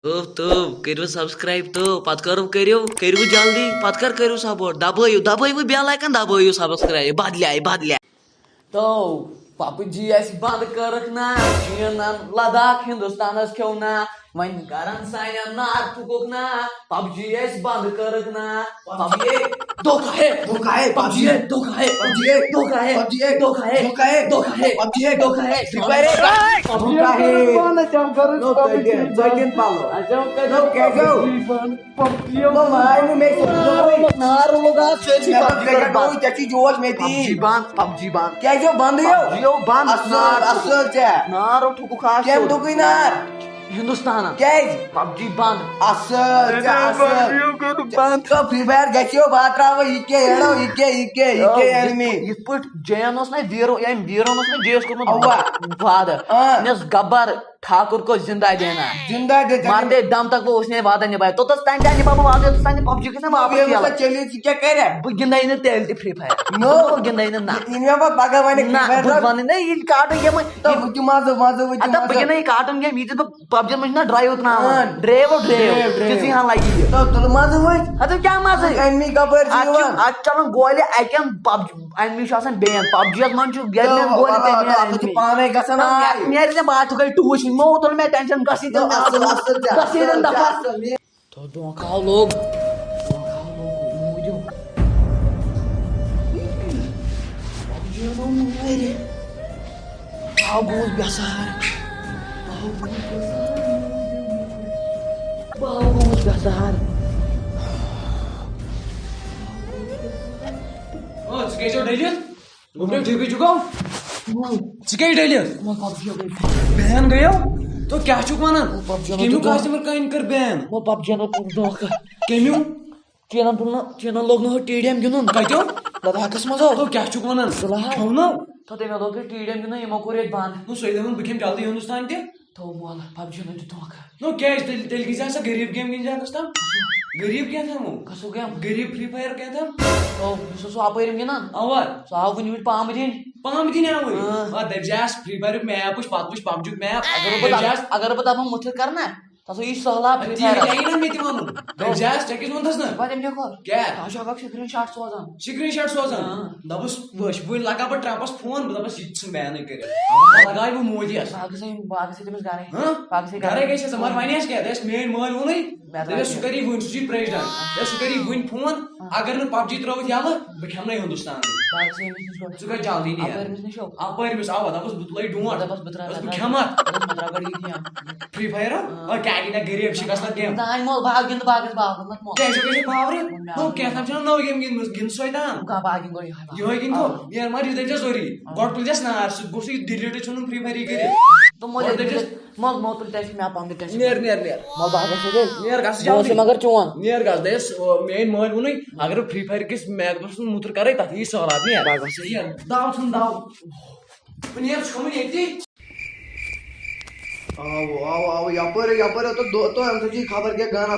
کرو سبسکرائب پتہ کرو جلدی پتہ کرو سپورٹ دبٲیِو بیل آیکن دبٲیِو سبسکرائب بدلے تو پپ جی اَسہِ بنٛد کٔرٕکھ نا چیٖنن لداخ ہندوستانس کھیوٚو نا وۄنۍ کرن سانٮ۪ن نار پھُکُکھ نا پب جی اَسہِ بنٛد کٔرٕکھ نا پب جی دھوکہ ہے دھوکہ ہے پب جی دھوکہ ہے پب جی دھوکہ ہے پب جی دھوکہ ہے دھوکہ ہے دھوکہ ہے پب جی دھوکہ ہے نار ٹھُکُکھ ہندوستان پب جی بند فری فائر گھو بات ترو یِتھ پٲٹھۍ جین اوس نا ویرو ویرون اوس نا جیس کوٚرمُت وعدٕ دوٚپنَس گبر ٹھاکر کو زندہ دینا مارتے دم تک وہ اس نے وعدہ نبھایا توٚتَس تانۍ کیٛاہ نِباو بہٕ وعدٕ یوٚتَس تانۍ پب جی گژھِ نا واپس بہٕ گِنٛدے نہٕ تیٚلہِ تہِ فرٛی فایر بہٕ گِنٛدے نہٕ نہ بہٕ وَنہٕ نا ییٚلہِ کاٹُن گیم بہٕ گِنٛدے یہِ کاٹُن گیم ییٖتِس بہٕ پب جی منٛز چھُ نا ڈرایو تراوان ڈریو تِژٕے ہن لگہِ یہِ اَدٕ کیٛاہ مزٕ اَتھ چلان گولہِ اَکٮ۪ن پب جی اینمی چھُ آسان بیٚیَن پب جی یس منٛز چھُ گرِ گولہِ نیرِ ژےٚ باتھ گٔے ٹوٗچ مو تُل مےٚ ٹینشن گژھی دفعہ تو دھوکہ آو لوگ موٗجوٗب آو گوٚوُس بٮ۪سار بین گٔیو تو کیٛاہ چھُکھ وَنان کٔمیُک کسٹمر کامہِ کٔر بین پب جی کوٚر دھوکہ کٔمیُک چیٖنن لوگ نہٕ ہُہ ٹی ڈی ایم گِنٛدُن کتیو لداخس منٛز تو کیٛاہ چھُکھ وَنان کھیوٚونو تو تٔمۍ لوگ ٹی ڈی ایم گِنٛدُن یِمو کوٚر ییٚتہِ بنٛد سُے دپان بہٕ کھٮ۪مہٕ جلدی ہندوستان تہِ تھوٚو مول پب جی دیُت دھوکہ نو کیٛازِ تیٚلہِ گژھِ سا غریٖب گیم گِنٛدِ زیادس تام غریٖب کیٛاہ تھامو گژھو گیم غریٖب فرٛی فایر کیٛاہ تھام تو یُس اوس اپٲرۍ گِنٛدان اوا سُہ آو وٕنہِ وٕنہِ پامہٕ دِنۍ پامہٕ دِنۍ آوٕے دپجاس فرٛی فایرُک میپ وٕچھ پتہٕ وٕچھ پب جیُک میپ اگر بہٕ دپان مُتھِر کر نا تتھ یی سہلاب فرٛی فایر نا مےٚ تہِ وَنُن دپجاس ژےٚ کیٛاہ ووٚنتھس نا تٔمۍ کیٛاہ کوٚر کیٛاہ تاشا اکھ سکریٖن شاٹ سوزان دپُس وٕچھ وٕنۍ لگاو بہٕ ٹرمپس فون بہٕ دپس یہِ تہِ ژھٕن بیانٕے کٔرِتھ لگاے بہٕ مودیَس باغ تٔمِس گرے گرے گژھِ مگر وۄنۍ کیٛاہ دپیس میٲنۍ مٲلۍ ووٚنُے دپیس سُہ کری وٕنۍ سُہ چھُے پریزڈنٹ دپیس سُہ کری وٕنۍ فون اگر نہٕ پب جی ترٲوِتھ یلہٕ بہٕ کھٮ۪منَے ہندوستان ژٕ گژھ جلدی نیرِ اپٲرمِس اوا دپس بہٕ تُلے ڈونٛٹھ بہٕ کھٮ۪مہٕ فرٛی فایر کیٛاہ گِنٛدِ غریٖب شِکست گیم دانہِ مول باغ گِنٛد باغس باغ کیٛازِ گژھِ پاورٕ کینٛہہ تام چھُنہ نٔو گیم گِنٛدمٕژ گِنٛد سۄے تام باغ گِنٛد گۄڈٕ یِہوے گِنٛدو نیر مگر یہِ دٔپزٮ۪س ضروٗری گۄڈٕ تُلزٮ۪س نار سُہ گوٚژھ یہِ ڈِلیٖٹٕے ژھٕنُن فرٛی فایرٕے کٔرِتھ مول تُل ٹٮ۪نشن مےٚ پانہٕ تہِ ٹٮ۪نشن نیر مول باغ گژھِ نیر گژھ مگر چون نیر گژھ دپیس میٲنۍ مٲلۍ ووٚنُے اگر فرٛی فایر کِس میپس مُتر کرے تتھ یی سہلاب نیر دو ژھُن دو نیر چھوٚمُت ییٚتی خبر کیا گان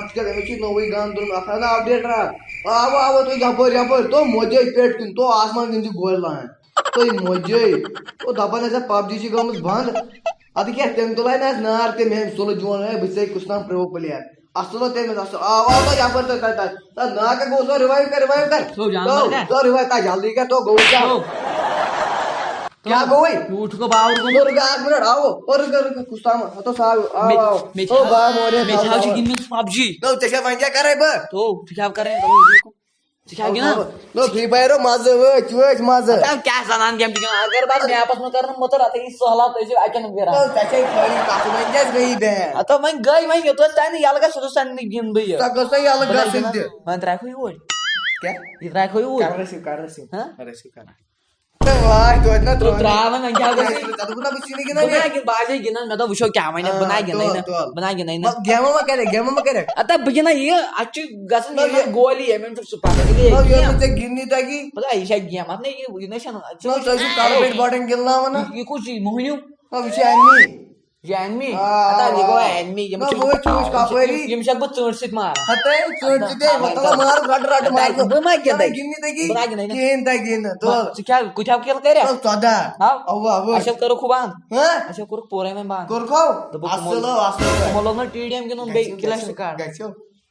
نوے گان تم اپڈیٹ آو تھی یپر تو موجے پیٹ کن تو آسمان کن گول لان تھی موجے تو دپان پب جی گمت بند ادٕ کیا تم تلائے نا نار تم سُلہ جون بہت کس تام پرو پلیر اصل تمس اصل آو یپر ناکہ گو سو ریوائو کر ریوائو تا جلدی کر تو گو کیا گوئی جھوٹ کو باور اک منٹ آو کس تام تو پب جی وی کیا کرے بہ تو کرے فرٛی فایرو مزٕ وٕچھ مزٕ کیٛاہ زنان گیم اگر بہٕ میپس منٛز کرن مُتر اتھ یی سہلاب تٔژِ اکٮ۪ن ژےٚ چھے خٲلی کتھ وۄنۍ کیٛازِ گٔیی بین ہتو وۄنۍ گٔے وۄنۍ یوٚتس تانۍ نہٕ یلہٕ گژھِ توٚتس تانۍ گِنٛدٕ بہٕ یہِ سۄ گٔژھ نہٕ یلہٕ گژھٕنۍ تہِ وۄنۍ ترٛایکھو یوٗرۍ کیٛاہ یہِ ترٛایکھو یوٗرۍ تراون وۄنۍ کیٛاہ گژھِ باسے گِنٛدان مےٚ دوٚپ وٕچھو کیٛاہ وَنہِ بہٕ نہ گِنٛدے نہٕ گیمہٕ ما کرے اَدٕ بہٕ گِنٛدے یہِ اَتہِ چھُ گژھان گولی ییٚمہِ چھُ سُہ پَکان ژےٚ گِنٛدنی تگی یہِ چھا گیم اَتھ نہ یہِ نہ چھَنہٕ تۄہہِ چھُو کلہٕ پٮ۪ٹھ بٹن گِنٛدناوان یہِ کُس چھُ موہنیوٗ یہِ چھُ امی یہ اینمی آ، یہ گوٚو اینمی نہ وٕچھ کپٲری یم چھک بہٕ ژوٗنٛٹھۍ سۭتۍ ماران ہتے ژوٗنٛٹھۍ ژٕ مطلب مار رٹ رٹ مار بہٕ ما گِنٛدے گِنٛدنی تگی بہٕ ما گِنٛدے نہٕ. کِہیٖنۍ تگی نہٕ تُل ژٕ کیٛاہ کۭتیٛاہ کِل کٔرِتھ 14 ہاو اوا اچھا کٔرٕکھ ہُہ بنٛد ہاں اچھا کوٚرُکھ پوٗرے وۄنۍ بنٛد کوٚرکھو دوٚپُکھ اصل اصل تِمو لوگ نہٕ ٹی ڈی ایم گِنٛدُن بیٚیہِ کِلَس سِکاٹ گژھو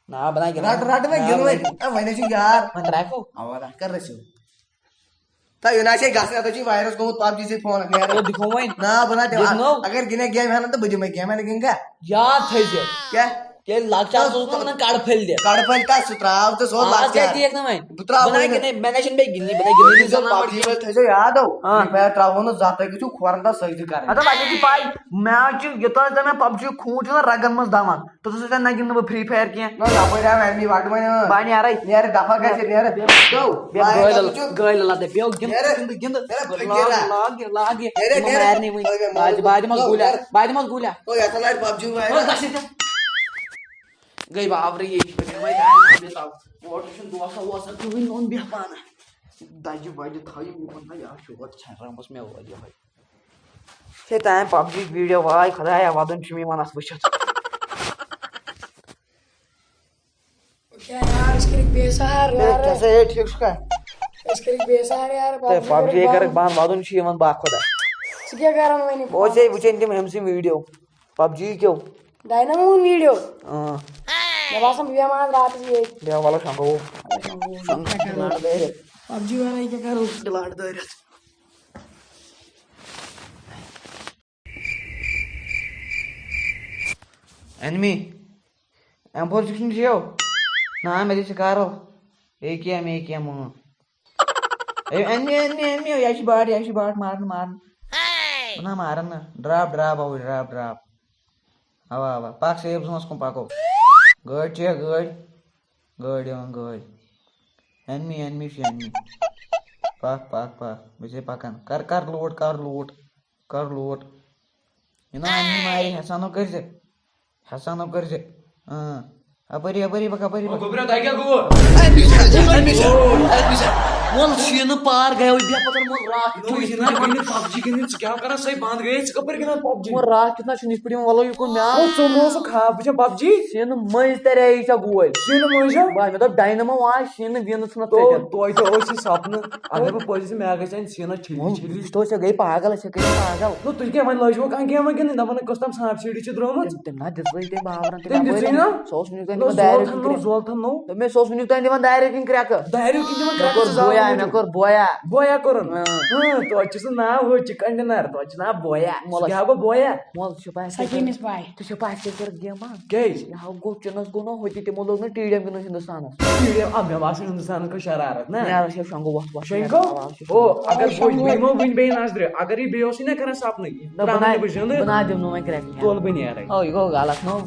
نا بہٕ نا رٹ گِنٛدٕ رٹ وۄنۍ گِنٛد وۄنۍ وۄنۍ چھُ یار وۄنۍ ترٛایکھو اوا رٹ کر رسیو تۄہہِ یہِ نہ چھے گژھنٕے اتھ چھُ وایرس گوٚمُت پب جی سۭتۍ فون تو دِکھو وۄنۍ نہ بہٕ نہ دِکھنو اگر گِنٛدے گیم ہٮ۪نہٕ تہٕ بہٕ دِمے گیم ہٮ۪نہٕ گِنٛد کیٛاہ یاد تھٲیزِ کیٛاہ ییٚلہِ لۄکچارس اوسُس نا ونان کڑٕ پھٔلۍ دِ کڑٕ پھٔلۍ تہ سُہ تراو تہٕ سُہ اوس آز کیٛاہ لۄکچار دِیکھ نا وۄنۍ بہٕ تراوٕ بہٕ نا گِنٛدے مےٚ نَے چھُنہٕ بیٚیہِ گِنٛدنی بہٕ نا گِنٛدنی پب جی وٲلۍ تھٲیزیو یاد ہو مےٚ تراوو نہٕ زانٛہہ تُہۍ گٔژھِو کھورن تتھ سٲزی کرٕنۍ مطلب اَتہِ چھِ پاے مےٚ چھُ یوٚتانۍ تام مےٚ پب جی خوٗن چھُ نا رگن منٛز دَوان توٚتَس تام نہ گِنٛدٕ بہٕ فرٛی فایر کینٛہہ نہ یپٲرۍ آو امی وٹہٕ وۄنۍ بہٕ اَنہٕ یارے نیرٕ دفعہ گژھِ نیرٕ گٲلۍ لَدٕ پیٚو گِنٛد لاگ یہِ مارنٕے وۄنۍ بعد منٛز گوٗلیا بعد منٛز گوٗلیا یتھ لڑِ پب جی گٔے بابرٕ یہِ اوترٕ چھُنہٕ دوسا ووسا کٕہٕنۍ اوٚن بیٚہہ پانہٕ دَجہِ وَجہِ تھٲیِم یِمن یا شوق ژھٮ۪نرٲمٕژ مےٚ وٲلۍ یِہوے ہے تام پب جی ویٖڈیو واے خۄدایا وَدُن چھُ مےٚ یِوان اَتھ وٕچھِتھ ٹھیٖک چھُ کھا پب جی کَرکھ بنٛد وَدُن چھُ یِوان با خۄدا بہٕ اوسے وٕچھان تِم أمۍ سٕنٛدۍ ویٖڈیو پب جی کیو ویٖڈیو اۭں مےٚ باسان بہٕ بیٚہمہٕ آز راتس ییٚتۍ بیٚہہ وَلہٕ شۄنٛگو پب جی ورٲے کیٛاہ کرو ڈِلاٹ دٲرِتھ اینمی اَمہِ چھُکھ نہٕ جیو نا مےٚ دِ سِکارو اے کیٚم اینمی یہِ چھِ باٹ مارن نہ مارن نہٕ ڈراپ اوا پک سیف زونس کُن پکو گٲڑۍ چیک گٲڑۍ اینمی چھُ اینمی پک بہٕ چھُسے پکان کر لوٗٹ یہِ نا اینمی مارِ حسانو کٔرزِ اپٲری بک گوٚبریو تۄہہِ کیٛاہ گوٚوٕ وَل شیٖنہٕ پار گٔیو بیٚہہ پتن وَل راتھ پب جی گِنٛدٕنۍ ژٕ کیٛاہ کران سۄے بنٛد گٔیے ژٕ کپٲرۍ گِنٛدان پب جی راتھ کیُتھ نہ چھُنہٕ یِتھ پٲٹھۍ یِوان وَلو یہِ کُن مےٚ ژٕ اوسُکھ خاب وٕچھان پب جی شیٖنہٕ مٔنٛزۍ ترے یہِ ژےٚ گوٚوے شیٖنہٕ مٔنٛزۍ مےٚ دوٚپ ڈاینمو آے شیٖنہٕ ویٖنہٕ ژھٕنَتھ توتہِ اوس یہِ سپنہٕ اگر بہٕ پٔزۍ مےٚ گژھِ اَتہِ سیٖنس چھٔلی تو ژےٚ گٔے پاگل ژےٚ گٔے پاگل نو تُہۍ کیٛاہ وۄنۍ لٲجوٕ کانٛہہ گیما گِنٛدٕنۍ دپان کۄس تام سانپ سیٖڑھی چھِ درٛٲمٕژ تٔمۍ نا دِژٕے ژےٚ بابرن تٔمۍ دِژٕے نا سُہ اوس وٕنیُک تام دِوان دارِ زول تھن نو دوٚپمے سُہ اوس وٕنیُک تام دِوان دارِ کِنۍ کرٛٮ۪کہٕ داریو کِنۍ دِوان مےٚ کوٚر بویا بویا کوٚرُن توتہِ چھُ سُہ ناو ہُہ چِکن ڈِنر توتہِ چھُ ناو بویا کیٛاہ گوٚو بویا مول ژٕ چھُ پاے سۄ کٔمِس پاے ژےٚ چھےٚ پاے ژےٚ کٔرٕکھ گیم بنٛد کیٛازِ یہِ ہاو گوٚو چِنس گوٚو نا ہوٚتہِ تِمو لوگ نہٕ ٹی ڈی ایم گِنٛدُن ہندوستانس مےٚ باسان ہندوستانس گوٚو شرارت نا نیران چھِ شۄنٛگو وۄتھ شۄنٛگو او اگر بہٕ یِمو وٕنۍ بیٚیہِ نظرِ اگر یہِ بیٚیہِ اوسُے نا کران سپنٕے بہٕ زِنٛدٕ بہٕ نہ دِمہٕ نہٕ وۄنۍ کرٛٮ۪کہٕ تُلہٕ بہٕ نیرے یہِ گوٚو غلط نو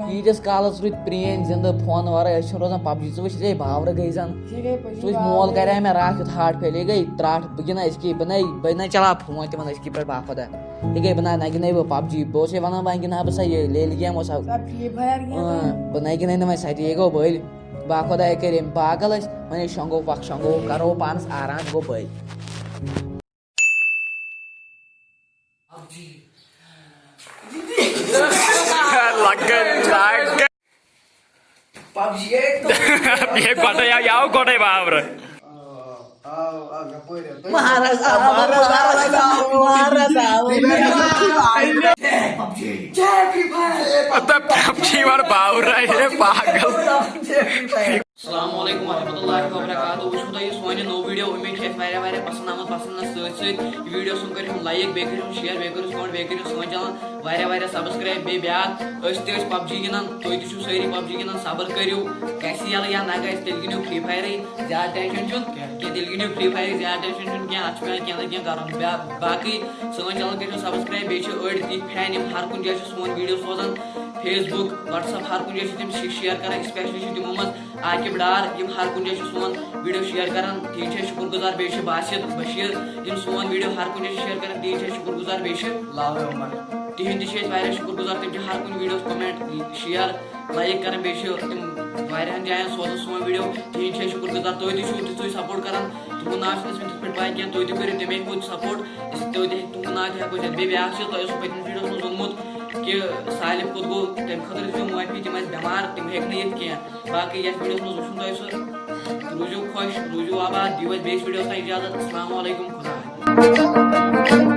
ییٖتِس کالس روٗدۍ پرٛٲنۍ زِنٛدٕ فونہٕ ورٲے أسۍ چھِنہٕ روزان پب جی ژٕ وٕچھ ژے باورٕ گٔے زن ژٕ وٕچھ مول کرے مےٚ راتھ کیُتھ ہاٹ فیل یہِ گٔے ترٛٹھ بہٕ گِنٛدٕ أزکی بہٕ نَے چلاو فون تِمن أزکی پٮ۪ٹھ با خۄدا یہِ گٔے بہٕ نہ گِنٛدے بہٕ پب جی بہٕ اوسے ونان وۄنۍ گِنٛدٕ ہا بہٕ سۄ یہِ لیلہِ گیم اوس بہٕ نَے گِنٛدے نہٕ وۄنۍ سۄ تہِ یہِ گوٚو بٔلۍ با خۄدا یہِ کٔرۍ أمۍ پاگل ٲسۍ وۄنۍ شۄنٛگو پکھ شۄنٛگو کرو پانس آرام گوٚو بٔلۍ پب جی گۄڈے بابرٕ السلام علیکم ورحمۃ اللہ وبرکاتہ وٕچھو تۄہہِ سون یہِ نوٚو ویٖڈیو اُمید چھِ اَسہِ واریاہ واریاہ پسنٛد آمُت پسنٛدس سۭتۍ سۭتۍ یہِ ویٖڈیو سُنٛد کٔرِو لایک بیٚیہِ کٔرِو شِیر بیٚیہِ کٔرِو کمنٹ بیٚیہِ کٔرِو سون چنل واریاہ سبسکرایب بیٚیہِ بیٛاکھ أسۍ تہِ ٲسۍ پب جی گِنٛدان تُہۍ تہِ چھِو سٲری پب جی گِنٛدان صبر کٔرِو گژھِ یَلہٕ یا نہ گژھِ تیٚلہِ گِنٛدِو فرٛی فایرٕے زیادٕ ٹٮ۪نشن چھُنہٕ کینٛہہ تیٚلہِ گِنٛدِو فرٛی فایرٕے زیادٕ ٹٮ۪نشن چھُنہٕ کینٛہہ اَتھ چھُ پیٚوان کینٛہہ نتہٕ کینٛہہ کرُن باقٕے سون چنل کٔرِو سبسکرایب بیٚیہِ چھِ أڑۍ تِتھۍ فین یِم ہر کُنہِ جایہِ چھِ سون ویٖڈیو سوزان فیس بُک وٹسپ ہر کُنہِ جایہِ چھِ تِم شِیر کران اسپیشلی چھِ تِمو منٛز عاقب ڈار یِم ہر کُنہِ جایہِ چھِ سون ویٖڈیو شِیر کران تِہنٛدۍ چھِ أسۍ شُکر گُزار بیٚیہِ چھِ باسط بشیٖر یِم سون ویٖڈیو ہر کُنہِ جایہِ چھِ شِیر کران تِہنٛدۍ چھِ أسۍ شُکر گُزار بیٚیہِ چھِ تِہنٛدۍ تہِ چھِ أسۍ واریاہ شُکر گُزار تِم چھِ ہر کُنہِ ویٖڈیوس کومینٹ شِیر لایک کران بیٚیہِ چھِ تِم واریاہن جاین سوزان سون ویٖڈیو تِہنٛدۍ چھِ أسۍ شُکر گُزار تُہۍ تہِ چھِو تِتھُے سپورٹ کران تُہُنٛد ناو چھُنہٕ اَسہِ وٕنہِ تِتھ پٲٹھۍ پاے کینٛہہ تُہۍ تہِ کٔرِو تَمے پوٚت سپورٹ تُہۍ تہِ تُہُنٛد ناو تہِ ہٮ۪کو أسۍ بیٚیہِ بیٛاکھ چیٖز تۄہہِ اوسوُ پٔتمِس ویٖڈیوس منٛز وونمت کہ سالم کھوت گو تمہ خاطر دیو معافی تم بیمار تم ہیک نت کی باقی یتھ ویڈیوس مز وچھن تہ سہ روزو خوش روزو آباد دیو بیس ویڈیوس تہ اجازت السلام علیکم خدا حافظ